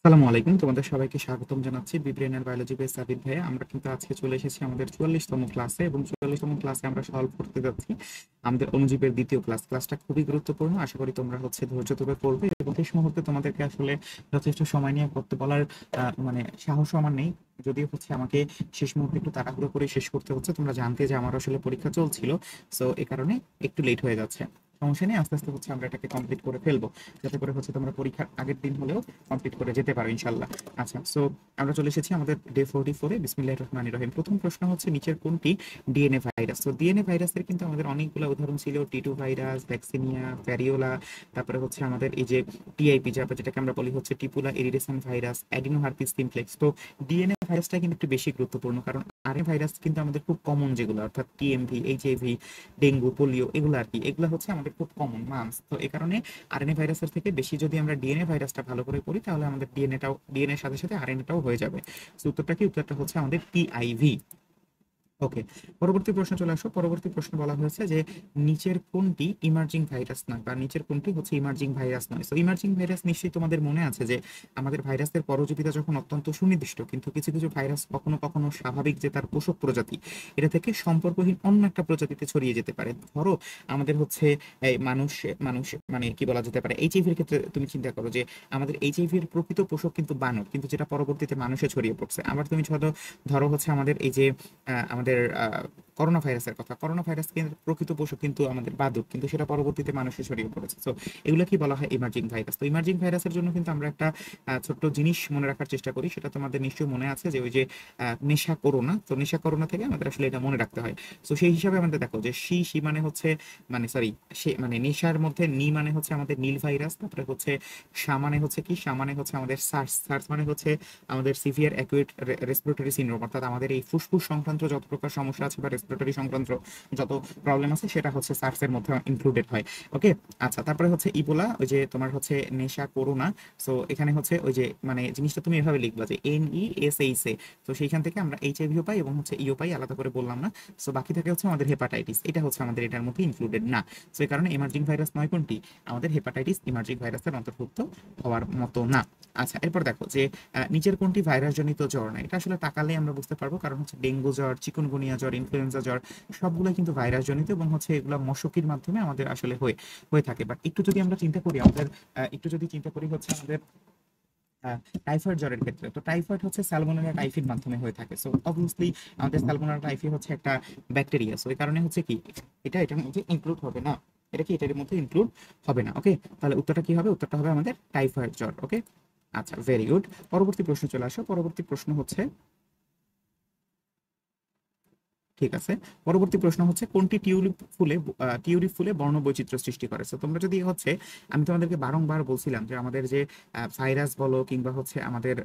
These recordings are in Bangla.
আসসালামু আলাইকুম, তোমাদের সবাইকে স্বাগতম জানাচ্ছি বিব্রেনের বায়োলজি বেস সাবিত ভাইয়া। আমরা কিন্তু আজকে চলে এসেছি আমাদের 44তম ক্লাসে, এবং 44তম ক্লাসে আমরা সলভ করতে যাচ্ছি আমাদের অণুজীবের দ্বিতীয় ক্লাসটা খুবই গুরুত্বপূর্ণ। আশা করি তোমরা ধৈর্য ধরে পড়বে, এবং শেষ মুহূর্তে তোমাদেরকে আসলে যথেষ্ট সময় নিয়ে করতে বলার মানে সাহস আমার নেই। যদিও আমাকে শেষ মুহূর্তে একটু তাড়াহুড়ো করে শেষ করতে হচ্ছে, তোমরা জানতে যে আমার আসলে পরীক্ষা চলছিল, সো এ কারণে একটু লেট হয়ে যাচ্ছে। সমস্যা নেই, আস্তে আস্তে আমরা এটাকে কমপ্লিট করে ফেলবো, যাতে করে তোমরা পরীক্ষার আগের দিন হলেও কমপ্লিট করে যেতে পারো ইনশাল্লাহ। আচ্ছা, সো আমরা চলে এসেছি আমাদের ডে 44-এ। বিসমিল্লাহির রহমানির রহিম। প্রথম প্রশ্ন হচ্ছে, নিচের কোনটি ডিএনএ ভাইরাস? তো ডিএনএ ভাইরাসের কিন্তু আমাদের অনেকগুলো উদাহরণ ছিল। টি2 ভাইরাস, ভ্যাকসিনিয়া, ভ্যারিওলা, তারপরে আমাদের এই যে টিআইপি, যেটাকে আমরা বলি Tipula iridescent virus, adeno herpes simplex. তো ডিএনএ ভাইরাসটা কিন্তু একটু বেশি গুরুত্বপূর্ণ, কারণ আরএনএ ভাইরাস কিন্তু আমাদের খুব কমন, যেগুলো অর্থাৎ টিএমভি, এইচআইভি, ডেঙ্গু, পোলিও, এগুলো আর কি, এগুলো আমাদের খুব কমন মামস। তো এই কারণে আরএনএ ভাইরাসের থেকে বেশি যদি আমরা ডিএনএ ভাইরাসটা ভালো করে পড়ি, তাহলে আমাদের ডিএনএ এর সাথে সাথে আরএনএটাও হয়ে যাবে। তো উত্তরটা কি? উত্তরটা হচ্ছে আমাদের টিআইভি। ওকে, পরবর্তী প্রশ্ন চলে আসো। পরবর্তী প্রশ্ন বলা হয়েছে যে নিচের কোনটি ইমার্জিং ভাইরাস নয়, বা নিচের কোনটি ইমার্জিং ভাইরাস নয়। তো ইমার্জিং ভাইরাস নিশ্চয়ই তোমাদের মনে আছে যে আমাদের ভাইরাসের পরজীবিতা যখন অত্যন্ত সুনির্দিষ্ট, কিন্তু কিছু কিছু ভাইরাস কখনো কখনো স্বাভাবিক যে তার পোষক প্রজাতি, এটা থেকে সম্পর্কহীন অন্য একটা প্রজাতিতে ছড়িয়ে যেতে পারে। ধরো আমাদের এই মানুষ মানুষ মানে কি বলা যেতে পারে, এইচআইভির ক্ষেত্রে তুমি চিন্তা করো যে আমাদের এইচআইভির প্রকৃত পোষক কিন্তু বানর, কিন্তু যেটা পরবর্তীতে মানুষে ছড়িয়ে পড়ছে। আবার তুমি ধরো ধরো আমাদের এই যে আমাদের করোনা ভাইরাসের কথা, করোনা ভাইরাস কিন্তু প্রকৃত পোষক কিন্তু আমাদের বাদুড়, কিন্তু সেটা পরবর্তীতে মানুষে ছড়িয়ে পড়েছে। তো এগুলো কি বলা হয়? Emerging virus. তো ইমার্জিং ভাইরাসের জন্য কিন্তু আমরা একটা ছোট্ট জিনিস মনে রাখার চেষ্টা করি, সেটা তোমাদের নিশ্চয়ই মনে আছে যে ওই যে নেশা করোনা। তো নেশা করোনা থেকে আমাদের আসলে এটা মনে রাখতে হয়। তো সেই হিসাবে আমাদের দেখো যে সি মানে মানে সরি, সে মানে নেশার মধ্যে নি মানে আমাদের নীল ভাইরাস, তারপরে সা মানে কি, সা মানে আমাদের সার্স, সার্স মানে আমাদের সিভিয়ার অ্যাকুয়েট রেসপিরেটরি সিনড্রোম, অর্থাৎ আমাদের এই ফুসফুস সংক্রান্ত যত প্রকার সমস্যা আছে বা রেসপিরেটরি সংক্রান্ত যত প্রবলেম আছে, সেটা সার্স এর মধ্যে ইনক্লুডেড হয়। ওকে, আচ্ছা, তারপরে ইবোলা, ওই যে তোমার নেশা করোনা। সো এখানে ওই যে মানে জিনিসটা তুমি এভাবে লিখবা যে NESH এ। তো সেইখান থেকে আমরা এইচআইভিও পাই এবং ইও পাই, আলাদা করে বললাম না। সো বাকি থাকে আমাদের হেপাটাইটিস, এটা আমাদের এটার মধ্যে ইনক্লুডেড না। সো এই কারণে ইমার্জিং ভাইরাস নয় কোনটি? আমাদের হেপাটাইটিস ইমার্জিং ভাইরাসের অন্তর্ভুক্ত হওয়ার মতো না। আচ্ছা, এরপর দেখো যে নিচের কোনটি ভাইরাস জনিত জ্বর না? এটা আসলে তাকালে আমরা বুঝতে পারবো, কারণ ডেঙ্গু জ্বর, চিকুনগুনিয়া জ্বর, ইনফ্লুয়েঞ্জা জ্বর সবগুলো কিন্তু ভাইরাস জনিত, এবং এগুলো মশকির মাধ্যমে আমাদের আসলে হয়ে হয়ে থাকে। বাট একটু যদি আমরা চিন্তা করি, একটু যদি চিন্তা করি আমাদের টাইফয়েড জ্বরের ক্ষেত্রে, তো টাইফয়েড স্যালমোনেলা টাইফির মাধ্যমে হয়ে থাকে। সো অবভিয়াসলি আমাদের স্যালমোনেলা টাইফি একটা ব্যাকটেরিয়া। সো এই কারণে কি এটার মধ্যে ইনক্লুড হবে না। এটা কি এটার মধ্যে ইনক্লুড হবে না। ওকে, তাহলে উত্তরটা কি হবে? উত্তরটা হবে আমাদের টাইফয়েড জ্বর। ওকে, আচ্ছা, ভেরি গুড। পরবর্তী প্রশ্ন চলে আসো। পরবর্তী প্রশ্ন ঠিক আছে, পরবর্তী প্রশ্ন কোনটি টিউলিপ ফুলে বর্ণ বৈচিত্র্য সৃষ্টি করে? তো তোমরা যদি আমি তোমাদেরকে বারংবার বলছিলাম যে আমাদের যে ভাইরাস বলো কিংবা আমাদের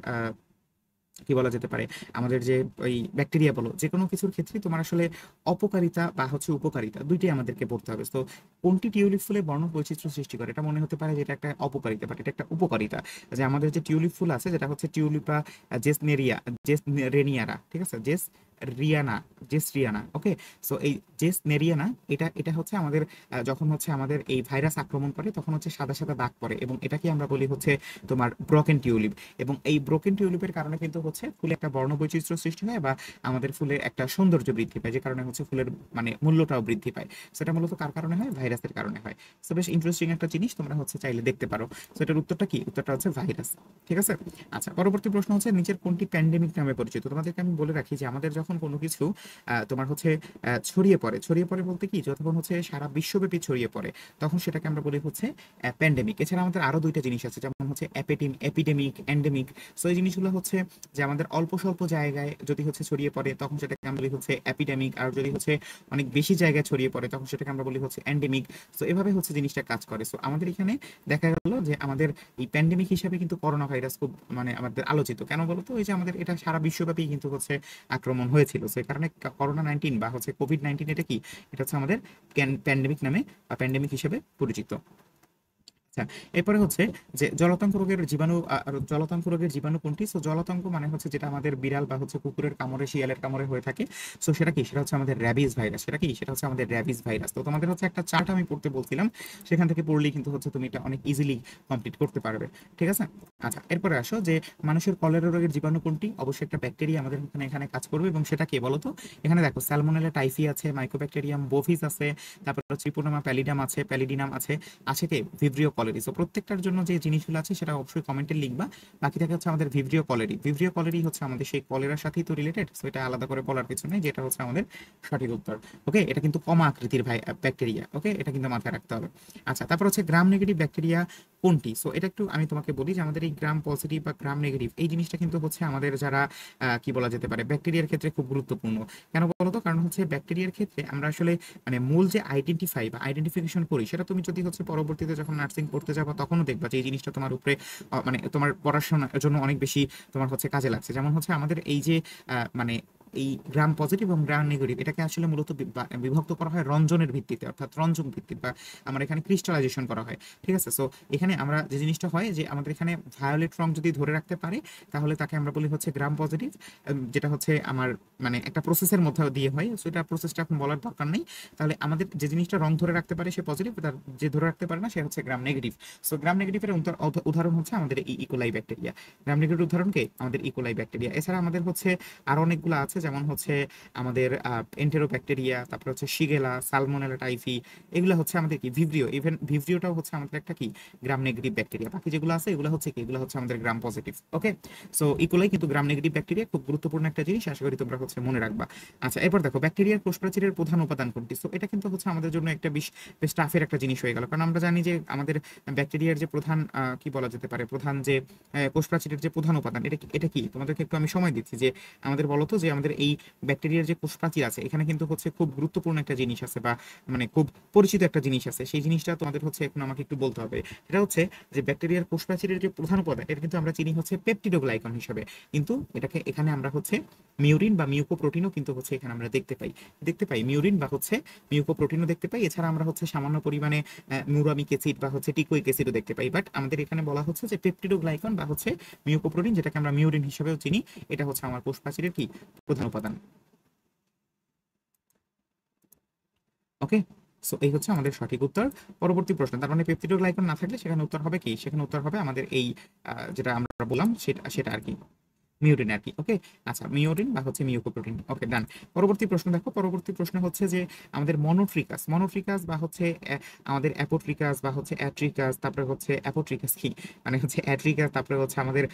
কি বলা যেতে পারে, আমাদের যে ওই ব্যাকটেরিয়া বলো, যে কোনো কিছুর ক্ষেত্রে তোমার আসলে অপকারিতা বা উপকারিতা দুইটাই আমাদেরকে পড়তে হবে। তো কোনটি টিউলিপ ফুলে বর্ণ বৈচিত্র্য সৃষ্টি করে? এটা মনে হতে পারে যে এটা একটা অপকারিতা, বাট এটা একটা উপকারিতা। যে আমাদের যে টিউলিপ ফুল আছে, যেটা টিউলিপা জেসনেরিয়ারা, ঠিক আছে, জেস রিয়ানা। ওকে, সো এই জেস নেরিয়ানা, এটা এটা আমাদের যখন আমাদের এই ভাইরাস আক্রমণ করে, তখন সাদা সাদা দাগ পড়ে, এবং এটাকে আমরা বলি তোমার ব্রোকেন টিউলিপ। এবং এই ব্রোকেন টিউলিপের কারণে কিন্তু ফুলে একটা বর্ণ বৈচিত্র্য সৃষ্টি হয়, বা আমাদের ফুলের একটা সৌন্দর্য বৃদ্ধি পায়, যে কারণে ফুলের মানে মূল্যটাও বৃদ্ধি পায়। সেটা মূলত কার কারণে হয়? ভাইরাসের কারণে হয়। সো বেশ ইন্টারেস্টিং একটা জিনিস, তোমরা চাইলে দেখতে পারো। সো এটার উত্তরটা কি? উত্তরটা ভাইরাস। ঠিক আছে, আচ্ছা, পরবর্তী প্রশ্ন নিচের কোনটি প্যান্ডেমিক নামে পরিচিত? তোমাদেরকে আমি বলে রাখি যে আমাদের যখন কোনো কিছু তোমার ছড়িয়ে পড়ে বলতে কি, যখন সারা বিশ্বব্যাপী ছড়িয়ে পড়ে, তখন সেটাকে আমরা বলি প্যান্ডেমিক। এছাড়া আমাদের আরো দুইটা জিনিস আছে, যেমন এপিডেমিক, এন্ডেমিক। সো এই জিনিসগুলো যে আমাদের অল্প স্বল্প জায়গায় যদি ছড়িয়ে পড়ে, তখন সেটাকে আমরা বলি এপিডেমিক। আর যদি অনেক বেশি জায়গায় ছড়িয়ে পড়ে, তখন সেটাকে আমরা বলি এন্ডেমিক। সো এভাবে জিনিসটা কাজ করে। সো আমাদের এখানে দেখা গেল যে আমাদের এই প্যান্ডেমিক হিসাবে কিন্তু করোনা ভাইরাস খুব মানে আমাদের আলোচিত। কেন বলতো? ওই যে আমাদের এটা সারা বিশ্বব্যাপী কিন্তু আক্রমণ হয়েছিল। সো এই কারণে করোনা 19 বা কোভিড 19, এটা কি, এটা আমাদের প্যান্ডেমিক নামে বা প্যান্ডেমিক হিসেবে পরিচিত। আচ্ছা, এরপরে হচ্ছে যে জলাতঙ্ক রোগের জীবাণু জলাতঙ্ক রোগের জীবাণু কোনটি? সো জলাতঙ্ক মানে হচ্ছে যেটা আমাদের বিড়াল বা হচ্ছে কুকুরের কামড়ে, শিয়ালের কামড়ে হয়ে থাকে। সো সেটা কি? সেটা হচ্ছে আমাদের র্যাবিস ভাইরাস। সেটা কি? সেটা হচ্ছে আমাদের র্যাবিস ভাইরাস। তো তোমাদের হচ্ছে একটা চার্ট আমি পড়তে বলছিলাম, সেখান থেকে পড়লেই কিন্তু হচ্ছে তুমি এটা অনেক ইজিলি কমপ্লিট করতে পারবে। ঠিক আছে। আচ্ছা, এরপরে আসো যে মানুষের কলেরা রোগের জীবাণু কোনটি? অবশ্যই একটা ব্যাকটেরিয়া আমাদের এখানে এখানে কাজ করবে, এবং সেটা কে বলো তো? এখানে দেখো স্যালমোনেলা টাইফি আছে, মাইকোব্যাকটেরিয়াম বোভিস আছে, তারপর ট্রিপোনামা প্যালিডাম আছে, প্যালিডিনাম আছে, আছে কে? Vibrio colliery. সো প্রত্যেকটার জন্য যে জিনিসগুলো আছে সেটা অবশ্যই কমেন্টে লিখবা। বাকি থাকে হচ্ছে আমাদের ভিব্রিও কলেরি। ভিব্রিও কলেরি হচ্ছে আমাদের সেই কলেরার সাথেই তো রিলেটেড, সো এটা আলাদা করে বলার কিছু নেই, যেটা হচ্ছে আমাদের সঠিক উত্তর। ওকে, এটা কিন্তু কমা আকৃতির ব্যাকটেরিয়া। ওকে, এটা কিন্তু মাথায় রাখতে হবে। আচ্ছা, তারপর হচ্ছে গ্রাম নেগেটিভ ব্যাকটেরিয়া কোনটি? সো এটা একটু আমি তোমাকে বলি যে আমাদের এই গ্রাম পজিটিভ বা গ্রাম নেগেটিভ এই জিনিসটা কিন্তু হচ্ছে আমাদের যারা কি বলা যেতে পারে ব্যাকটেরিয়ার ক্ষেত্রে খুব গুরুত্বপূর্ণ। কেন বলতো? কারণ হচ্ছে ব্যাকটেরিয়ার ক্ষেত্রে আমরা আসলে মানে মূল যে আইডেন্টিফাই বা আইডেন্টিফিকেশন করি, সেটা তুমি যদি হচ্ছে পরবর্তীতে যখন নার্সিং করতে যাবো তখনও দেখবা যে এই জিনিসটা তোমার উপরে মানে তোমার পড়াশোনার জন্য অনেক বেশি তোমার হচ্ছে কাজে লাগছে। যেমন হচ্ছে আমাদের এই যে মানে এই গ্রাম পজিটিভ এবং গ্রাম নেগেটিভ এটাকে আসলে মূলত বিভক্ত করা হয় রঞ্জনের ভিত্তিতে, অর্থাৎ রঞ্জন ভিত্তিক, বা আমার এখানে ক্রিস্টালাইজেশন করা হয়। ঠিক আছে। সো এখানে আমরা যে জিনিসটা হয় যে আমাদের এখানে ভায়োলেট রং যদি ধরে রাখতে পারে তাহলে তাকে আমরা বলি হচ্ছে গ্রাম পজিটিভ, যেটা হচ্ছে আমার মানে একটা প্রসেসের মধ্যে দিয়ে হয়। সো এটা প্রসেসটা এখন বলার দরকার নেই। তাহলে আমাদের যে জিনিসটা রং ধরে রাখতে পারে সে পজিটিভ, তার যে ধরে রাখতে পারে না সে হচ্ছে গ্রাম নেগেটিভ। সো গ্রাম নেগেটিভের উদাহরণ হচ্ছে আমাদের এই ইকোলাই ব্যাকটেরিয়া। গ্রাম নেগেটিভ উদাহরণকে আমাদের ইকোলাই ব্যাকটেরিয়া। এছাড়া আমাদের হচ্ছে আরো অনেকগুলো আছে, যেমন হচ্ছে আমাদের এন্টেরোব্যাকটেরিয়া, তারপর হচ্ছে শিগেলা, সালমোনেলা টাইফি, এগুলো হচ্ছে আমাদের কি ভিব্রিও। ইভেন ভিব্রিওটাও হচ্ছে আমাদের একটা কি গ্রাম নেগেটিভ ব্যাকটেরিয়া। বাকি যেগুলো আছে এগুলো হচ্ছে কি, এগুলো হচ্ছে আমাদের গ্রাম পজিটিভ। ওকে, সো ইকোলাই কিন্তু গ্রাম নেগেটিভ ব্যাকটেরিয়া, খুব গুরুত্বপূর্ণ একটা জিনিস, আশা করি তোমরা হচ্ছে মনে রাখবা। আচ্ছা, এরপর দেখো ব্যাকটেরিয়ার কোষপ্রাচীরের প্রধান উপাদান কোনটি? সো এটা কিন্তু হচ্ছে আমাদের জন্য একটা বেশ টাফের একটা জিনিস হয়ে গেল, কারণ আমরা জানি যে আমাদের ব্যাকটেরিয়ার যে প্রধান কি বলা যেতে পারে প্রধান যে কোষপ্রাচীরের যে প্রধান উপাদান, এটা কি? তোমাদেরকে একটু আমি সময় দিচ্ছি যে আমাদের বলতো যে আমাদের এই ব্যাকটেরিয়ার যে কোষপ্রাচীর আছে এখানে কিন্তু হচ্ছে খুব গুরুত্বপূর্ণ একটা জিনিস আছে, বা মানে খুব পরিচিত একটা জিনিস আছে, সেই জিনিসটা তোমাদের হচ্ছে এখন আমাকে একটু বলতে হবে। সেটা হচ্ছে যে ব্যাকটেরিয়ার কোষপ্রাচীরের যে প্রধান উপাদান এটা কিন্তু আমরা চিনি হচ্ছে পেপটিডোগ্লাইকন হিসেবে, কিন্তু এটাকে এখানে আমরা হচ্ছে মিউরিন বা মিউকোপ্রোটিনও কিন্তু হচ্ছে এখানে আমরা দেখতে পাই মিউরিন বা হচ্ছে মিউকোপ্রোটিনও দেখতে পাই। এছাড়া আমরা হচ্ছে সামান্য পরিমাণে মিউরামিক অ্যাসিড বা হচ্ছে টিকোইক অ্যাসিডও দেখতে পাই। বাট আমাদের এখানে বলা হচ্ছে যে পেপটিডোগ্লাইকন বা হচ্ছে মিউকোপ্রোটিন, যেটাকে আমরা মিউরিন হিসেবেও চিনি, এটা হচ্ছে আমার কোষপ্রাচীরের কি প্রধান উপাদান। ওকে, সো এই হচ্ছে আমাদের সঠিক উত্তর। পরবর্তী প্রশ্ন, তার মানে পেপটিডোগ্লাইকন না থাকলে সেখানে উত্তর হবে কি? সেখানে উত্তর হবে আমাদের এই যেটা আমরা বললাম সেটা সেটা আর কি মিউরিন আর কি। ওকে, আচ্ছা, মিউরিন বা হচ্ছে মিউকোপ্রোটিন। ওকে, ডান। পরবর্তী প্রশ্ন দেখো, পরবর্তী প্রশ্ন হচ্ছে যে আমাদের মনোট্রিকাস বা হচ্ছে আমাদের অ্যাপোট্রিকাস বা হচ্ছে অ্যাট্রিকাস, তারপরে হচ্ছে অ্যাপোট্রিকাস কি মানে হচ্ছে অ্যাট্রিকাস, তারপরে হচ্ছে আমাদের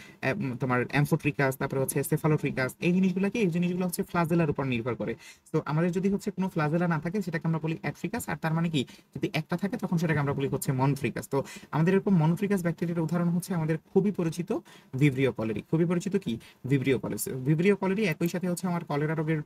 তোমার অ্যামফোট্রিকাস, তারপরে হচ্ছে সেফালোট্রিকাস, এই জিনিসগুলো হচ্ছে ফ্লাজেলার উপর নির্ভর করে। তো আমাদের যদি হচ্ছে কোনো ফ্লাজেলা না থাকে সেটাকে আমরা বলি অ্যাট্রিকাস, আর তার মানে কি যদি একটা থাকে তখন সেটাকে আমরা বলি হচ্ছে মনোট্রিকাস। তো আমাদের এরকম মনোট্রিকাস ব্যাকটেরিয়ার উদাহরণ হচ্ছে আমাদের খুবই পরিচিত ভিব্রিও কলেরি। খুবই পরিচিত কি? ভিব্রিও কলেরি একই সাথে হচ্ছে আমার কলেরা রোগের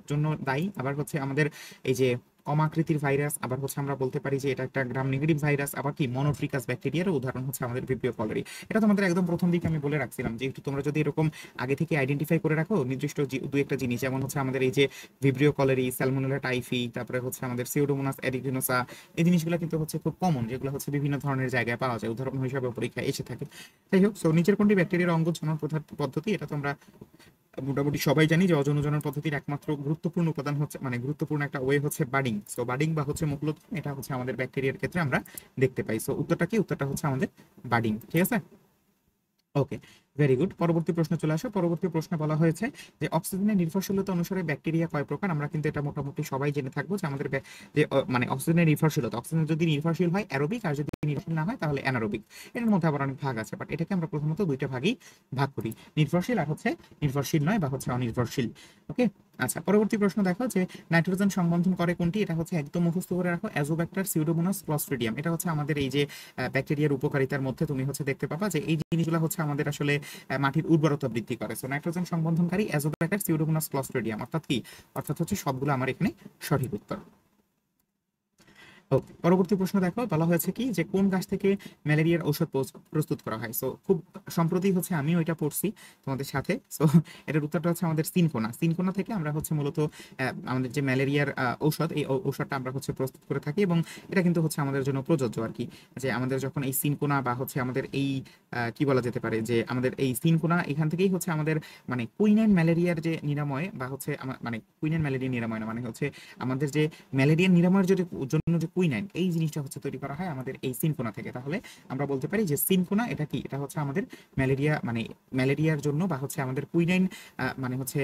জন্য দায়ী। আবার হচ্ছে আমাদের এই যে কমাকৃতির ভাইরাস, আবার হচ্ছে আমরা বলতে পারি যে এটা একটা গ্রাম নেগেটিভ ভাইরাস, আবার কি মনোট্রিকাস ব্যাকটেরিয়ার উদাহরণ হচ্ছে আমাদের ভিব্রিও কলেরি। এটা তোমাদের একদম প্রথম দিকে আমি বলে রাখছিলাম যে একটু তোমরা যদি এরকম আগে থেকে আইডেন্টিফাই করে রাখো নির্দিষ্ট দু একটা জিনিস, যেমন হচ্ছে আমাদের এই যে ভিব্রিও কলেরি, স্যালমোনেলা টাইফি, তারপরে হচ্ছে আমাদের সিউডোমোনাস এরিগিনোসা, এই জিনিসগুলো কিন্তু হচ্ছে খুব কমন, যেগুলো হচ্ছে বিভিন্ন ধরনের জায়গায় পাওয়া যায়, উদাহরণ হিসাবে পরীক্ষায় এসে থাকে। যাই হোক, সো নিচের কোনটি ব্যাকটেরিয়ার অঙ্গ জনন পদ্ধতি? এটা তোমরা মোটামুটি সবাই জানি যে অযৌন জনন পদ্ধতির একমাত্র গুরুত্বপূর্ণ উপাদান হচ্ছে মানে গুরুত্বপূর্ণ একটা ওয়ে হচ্ছে বাডিং। সো বাডিং বা হচ্ছে মুকুলোৎপাদন, এটা হচ্ছে আমাদের ব্যাকটেরিয়ার ক্ষেত্রে আমরা দেখতে পাই। সো উত্তরটা কি? উত্তরটা হচ্ছে আমাদের বাডিং। ঠিক আছে। ওকে, ভেরি গুড। পরবর্তী প্রশ্ন চলে আসো। পরবর্তী প্রশ্নে বলা হয়েছে যে অক্সিজেনের নির্ভরশীলতা অনুসারে ব্যাকটেরিয়া কয় প্রকার? আমরা কিন্তু এটা মোটামুটি সবাই জেনে থাকবো যে আমাদের যে মানে অক্সিজেনের নির্ভরশীলতা, অক্সিজেন যদি নির্ভরশীল হয় অ্যারোবিক, আর যদি নির্ভরশীল না হয় তাহলে অ্যানারোবিক। এটার মধ্যে আবার অনেক ভাগ আছে, বাট এটাকে আমরা প্রথমত দুইটা ভাগই ভাগ করি, নির্ভরশীল আর হচ্ছে নির্ভরশীল নয় বা হচ্ছে অনির্ভরশীল। ওকে, আচ্ছা, পরবর্তী প্রশ্ন দেখো যে নাইট্রোজেন সংবন্ধন করে কোনটি? এটা হচ্ছে একদম মুখস্থ করে রাখো, অ্যাজোব্যাক্টার, সিউডোমোনাস, ক্লস্ট্রিডিয়াম। এটা হচ্ছে আমাদের এই যে ব্যাকটেরিয়ার উপকারিতার মধ্যে তুমি হচ্ছে দেখতে পাবা যে এই জিনিসগুলো হচ্ছে আমাদের আসলে মাটির উর্বরতা বৃদ্ধি করে। সো নাইট্রোজেন সংবন্ধনকারী অ্যাজোব্যাক্টার, সিউডোমোনাস, ক্লস্ট্রিডিয়াম, অর্থাৎ কি? অর্থাৎ হচ্ছে সবগুলো আমার এখানে সঠিক উত্তর। ওকে, পরবর্তী প্রশ্ন দেখো, বলা হয়েছে কি যে কোন গাছ থেকে ম্যালেরিয়ার ঔষধ প্রস্তুত করা হয়। সো খুব সম্প্রতি হচ্ছে আমি ওইটা পড়ছি তোমাদের সাথে। সো এটার উত্তরটা হচ্ছে আমাদের সিনকোনা। সিনকোনা থেকে আমরা হচ্ছে মূলত আমাদের যে ম্যালেরিয়ার ঔষধ, এই ঔষধটা আমরা হচ্ছে প্রস্তুত করে থাকি, এবং এটা কিন্তু হচ্ছে আমাদের জন্য প্রযোজ্য আর কি। যে আমাদের যখন এই সিনকোনা বা হচ্ছে আমাদের এই কি বলা যেতে পারে, যে আমাদের এই সিনকোনা এখান থেকেই হচ্ছে আমাদের মানে কুইনাইন ম্যালেরিয়ার যে নিরাময় বা হচ্ছে মানে কুইনাইন ম্যালেরিয়া নিরাময় না, মানে হচ্ছে আমাদের যে ম্যালেরিয়া নিরাময়ের জন্য যে কুইনাইন, এই জিনিসটা হচ্ছে তৈরি করা হয় আমাদের এই সিনকোনা থেকে। তাহলে আমরা বলতে পারি যে সিনকোনা এটা কি, এটা হচ্ছে আমাদের ম্যালেরিয়া মানে ম্যালেরিয়ার জন্য বা হচ্ছে আমাদের কুইনাইন মানে হচ্ছে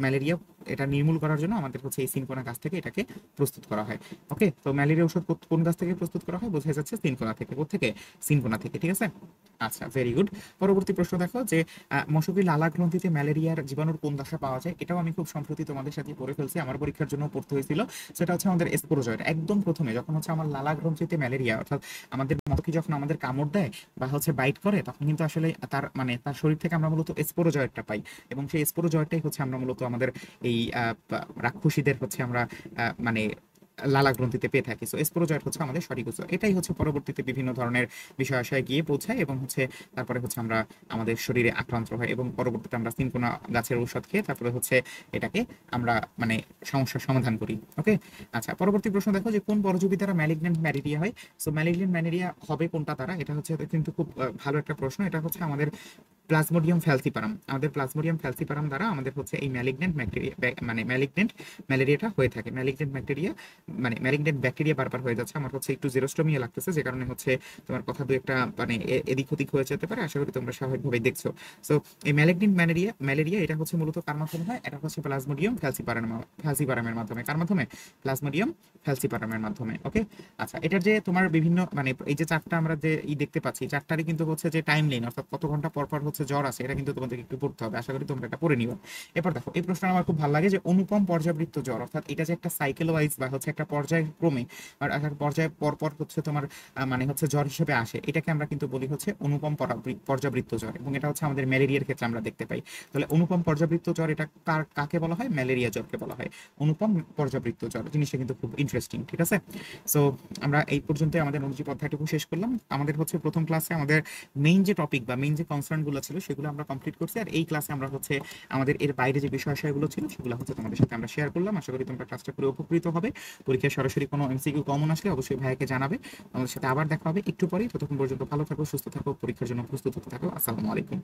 ম্যালেরিয়া এটা নির্মূল করার জন্য আমাদের হচ্ছে এই সিনকোনা গাছ থেকে এটাকে প্রস্তুত করা হয়। ওকে, তো ম্যালেরিয়া ওষুধ কোন গাছ থেকে প্রস্তুত করা হয়, বোঝা যাচ্ছে সিনকোনা থেকে। কোত্থেকে? সিনকোনা থেকে, ঠিক আছে। আচ্ছা, ভেরি গুড। পরবর্তী প্রশ্ন দেখো যে মশকের লালা গ্রন্থিতে ম্যালেরিয়ার জীবাণুর কোন দশা পাওয়া যায়। এটাও আমি খুব সম্প্রতি তোমাদের সাথে পড়ে ফেলছি, আমার পরীক্ষার জন্য পড়তে হয়েছিল। সেটা হচ্ছে আমাদের স্পোরোজয়েড। একদম প্রথমে যখন হচ্ছে আমার লালা গ্রন্থিতে ম্যালেরিয়া, অর্থাৎ আমাদের মশকি যখন আমাদের কামড় দেয় বা হচ্ছে বাইট করে, তখন কিন্তু আসলে তার মানে তার শরীর থেকে আমরা মূলত স্পোরোজয়েডটা পাই, এবং সেই স্পোরোজয়েডটাই হচ্ছে আমরা মূলত আমাদের এই রাক্ষসীদের হচ্ছে আমরা মানে লালা গ্রন্থিতে পেয়ে থাকি। সো স্পোরোজয়েড হচ্ছে আমাদের সঠিক উৎস। এটাই হচ্ছে পরবর্তীতে বিভিন্ন ধরনের বিষয় আশায় গিয়ে পৌঁছায়, এবং হচ্ছে তারপরে হচ্ছে আমরা আমাদের শরীরে আক্রান্ত হয়, এবং পরবর্তীতে আমরা সিনকোনা গাছের ঔষধ খেয়ে তারপরে হচ্ছে এটাকে আমরা মানে সমস্যার সমাধান করি। ওকে, আচ্ছা, পরবর্তী প্রশ্ন দেখো যে কোন পরজীবী দ্বারা ম্যালিগন্যান্ট ম্যালেরিয়া হয়। সো ম্যালিগন্যান্ট ম্যালেরিয়া হবে কোনটা দ্বারা, এটা হচ্ছে কিন্তু খুব ভালো একটা প্রশ্ন। এটা হচ্ছে আমাদের প্লাজমোডিয়াম ফ্যালসিপারাম। আমাদের প্লাজমোডিয়াম ফ্যালসিপারাম দ্বারা আমাদের হচ্ছে এই ম্যালিগন্যান্ট ব্যাকটেরিয়া মানে ম্যালিগন্যান্ট ম্যালেরিয়াটা হয়ে থাকে। ম্যালিগন্যান্ট ব্যাকটেরিয়া মানে ম্যালিগন্যান্ট ব্যাকটেরিয়া বারবার হয়ে যাচ্ছে, আমার হচ্ছে একটু জেরোস্টোমিয়া লাগতেছে, যে কারণে হচ্ছে তোমার কথা দু একটা মানে এদিক ওদিক হয়ে যেতে পারে। আশা করি তোমরা স্বাভাবিকভাবে দেখছো। সো এই ম্যালিগন্যান্ট ম্যালেরিয়া এটা হচ্ছে মূলত কার মাধ্যমে হয়, এটা হচ্ছে প্লাজমোডিয়াম ফ্যালসিপারামের মাধ্যমে। কার মাধ্যমে? প্লাজমোডিয়াম ফ্যালসিপারামের মাধ্যমে। ওকে, আচ্ছা, এটার যে তোমার বিভিন্ন মানে এই যে চারটা আমরা যে দেখতে পাচ্ছি, চারটারই কিন্তু হচ্ছে যে টাইম লাইন, অর্থাৎ কত ঘন্টা পর পর হচ্ছে জ্বর আছে, এটা কিন্তু তোমাদেরকে একটু পড়তে হবে। আশা করি তোমরা এটা পড়ে নিও। এরপর দেখো, এই প্রশ্নটা আমার খুব ভালো লাগে যে অনুপম পর্যাবৃত্ত জ্বর, অর্থাৎ এটা যে একটা সাইকেল ওয়াইজ বা হচ্ছে একটা পর্যায়ক্রমে আর একটা পর্যায়ে পর পর হচ্ছে তোমার মানে হচ্ছে জ্বর হিসেবে আসে, এটাকে আমরা কিন্তু বলি হচ্ছে অনুপম পর্যাবৃত্ত জ্বর, এবং এটা হচ্ছে আমাদের ম্যালেরিয়ার ক্ষেত্রে আমরা দেখতে পাই। তাহলে অনুপম পর্যাবৃত্ত জ্বর এটা কাকে বলা হয়? ম্যালেরিয়া জ্বরকে বলা হয় অনুপম পর্যাবৃত্ত জ্বর। জিনিসটা কিন্তু খুব ইন্টারেস্টিং, ঠিক আছে। সো আমরা এই পর্যন্ত আমাদের অনুযায়ী অধ্যায়টুকু শেষ করলাম। আমাদের হচ্ছে প্রথম ক্লাসে আমাদের মেইন যে টপিক বা মেইন যে কনসার্ন গুলো ছিল সেগুলো আমরা কমপ্লিট করছি, আর এই ক্লাসে আমরা হচ্ছে আমাদের এর বাইরে যে বিষয়গুলো ছিল সেগুলো হচ্ছে তোমাদের সাথে আমরা শেয়ার করলাম। আশা করি তোমরা ক্লাসটা করে উপকৃত হবে। পরীক্ষায় সরাসরি কোনো এমসিকিউ কমন আসলে অবশ্যই ভাইয়াকে জানাবে। আমাদের সাথে আবার দেখা হবে একটু পরেই। ততক্ষণ পর্যন্ত ভালো থাকো, সুস্থ থাকো, পরীক্ষার জন্য প্রস্তুত হতে থাকো। আসসালামু আলাইকুম।